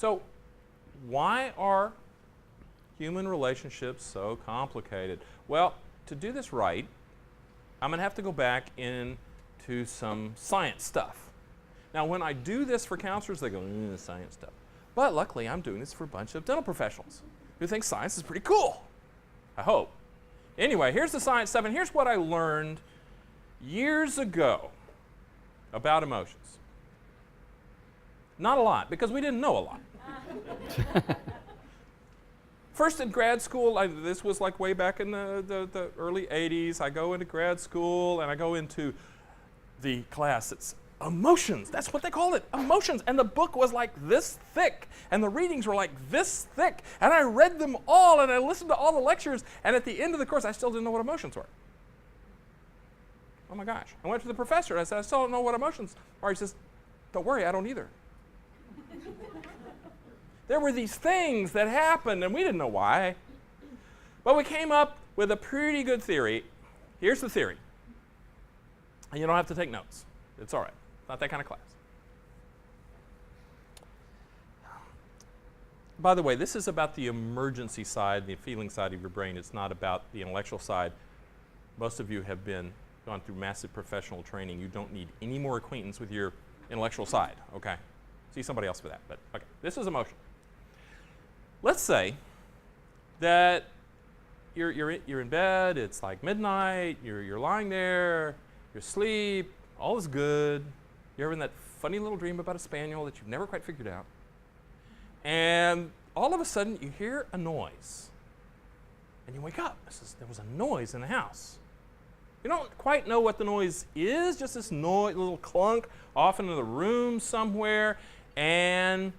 So why are human relationships so complicated? Well, to do this right, I'm going to have to go back into some science stuff. Now, when I do this for counselors, they go, science stuff. But luckily, I'm doing this for a bunch of dental professionals who think science is pretty cool. I hope. Anyway, here's the science stuff, and here's what I learned years ago about emotions. Not a lot, because we didn't know a lot. First in grad school, this was like way back in the early 80s. I go into grad school, and I go into the class that's emotions. That's what they called it, emotions. And the book was like this thick, and the readings were like this thick. And I read them all, and I listened to all the lectures, and at the end of the course, I still didn't know what emotions were. Oh my gosh. I went to the professor, and I said, I still don't know what emotions are. He says, don't worry, I don't either. There were these things that happened, and we didn't know why. But we came up with a pretty good theory. Here's the theory. And you don't have to take notes. It's all right. Not that kind of class. By the way, this is about the emergency side, the feeling side of your brain. It's not about the intellectual side. Most of you have gone through massive professional training. You don't need any more acquaintance with your intellectual side, okay? See somebody else for that, but okay. This is emotion. Let's say that you're in bed, it's like midnight, you're lying there, you're asleep, all is good. You're having that funny little dream about a spaniel that you've never quite figured out. And all of a sudden, you hear a noise. And you wake up. There was a noise in the house. You don't quite know what the noise is, just this noise, little clunk off into the room somewhere, and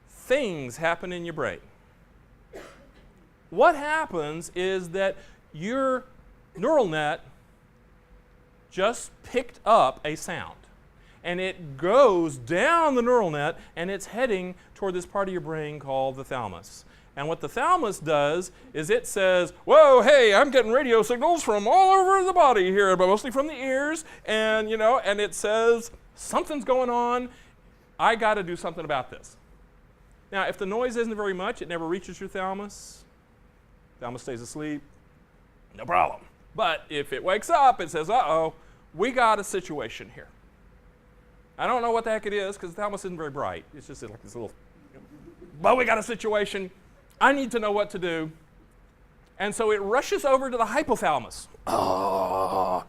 things happen in your brain. What happens is that your neural net just picked up a sound. And it goes down the neural net, and it's heading toward this part of your brain called the thalamus. And what the thalamus does is it says, whoa, hey, I'm getting radio signals from all over the body here, but mostly from the ears. And, and it says, something's going on. I got to do something about this. Now, if the noise isn't very much, it never reaches your thalamus. Thalamus stays asleep. No problem. But if it wakes up, it says, uh-oh, we got a situation here. I don't know what the heck it is, because the thalamus isn't very bright. It's just like this little, but we got a situation. I need to know what to do. And so it rushes over to the hypothalamus. Oh,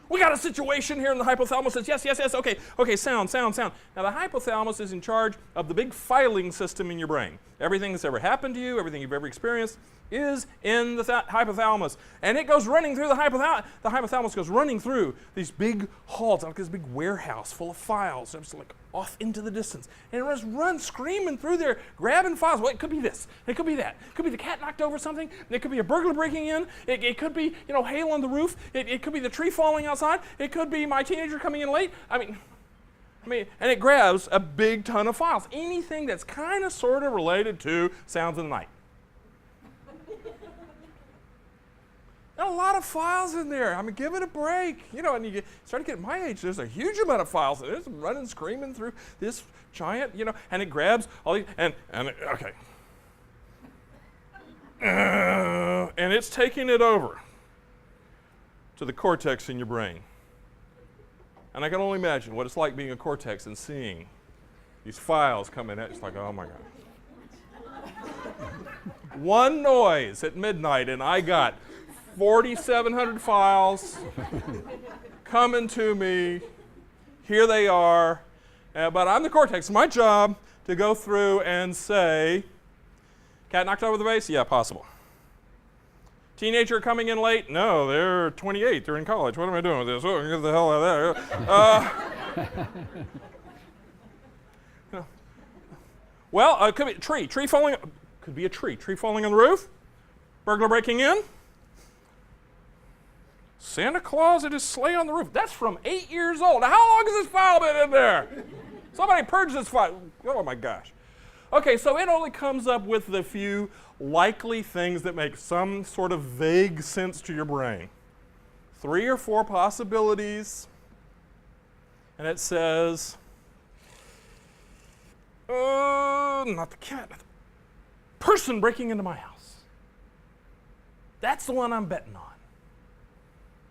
we got a situation here, and the hypothalamus says, yes, yes, yes, okay, sound. Now the hypothalamus is in charge of the big filing system in your brain. Everything that's ever happened to you, everything you've ever experienced, is in the hypothalamus. And it goes running through the hypothalamus. The hypothalamus goes running through these big halls, like this big warehouse full of files, just like off into the distance. And it runs screaming through there, grabbing files. Well, it could be this, it could be that. It could be the cat knocked over something. It could be a burglar breaking in. It could be, hail on the roof. It could be the tree falling outside. It could be my teenager coming in late. I mean, and it grabs a big ton of files. Anything that's kind of sort of related to sounds of the night. There are a lot of files in there. Give it a break. And you start to get my age, there's a huge amount of files, and it's running, screaming through this giant, and it grabs all these, okay. And it's taking it over to the cortex in your brain. And I can only imagine what it's like being a cortex and seeing these files coming at. It's like, oh my God. One noise at midnight, and I got 4,700 files coming to me. Here they are. But I'm the cortex. It's my job to go through and say, cat knocked over the vase? Yeah, possible. Teenager coming in late? No, they're 28. They're in college. What am I doing with this? Oh, get the hell out of there. Well, it could be a tree. Tree falling. Could be a tree. Tree falling on the roof. Burglar breaking in. Santa Claus and his sleigh on the roof. That's from 8 years old. Now, how long has this file been in there? Somebody purge this file. Oh, my gosh. Okay, so it only comes up with the few likely things that make some sort of vague sense to your brain. 3 or 4 possibilities. And it says, no, not the cat, not the person breaking into my house. That's the one I'm betting on.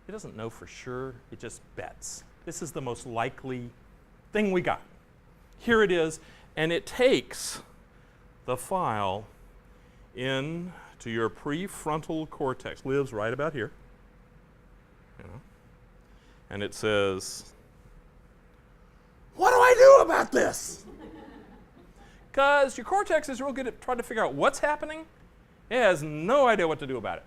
It doesn't know for sure, it just bets. This is the most likely thing we got. Here it is, and it takes the file into your prefrontal cortex, lives right about here. And it says, what do I do about this? Because your cortex is real good at trying to figure out what's happening. It has no idea what to do about it.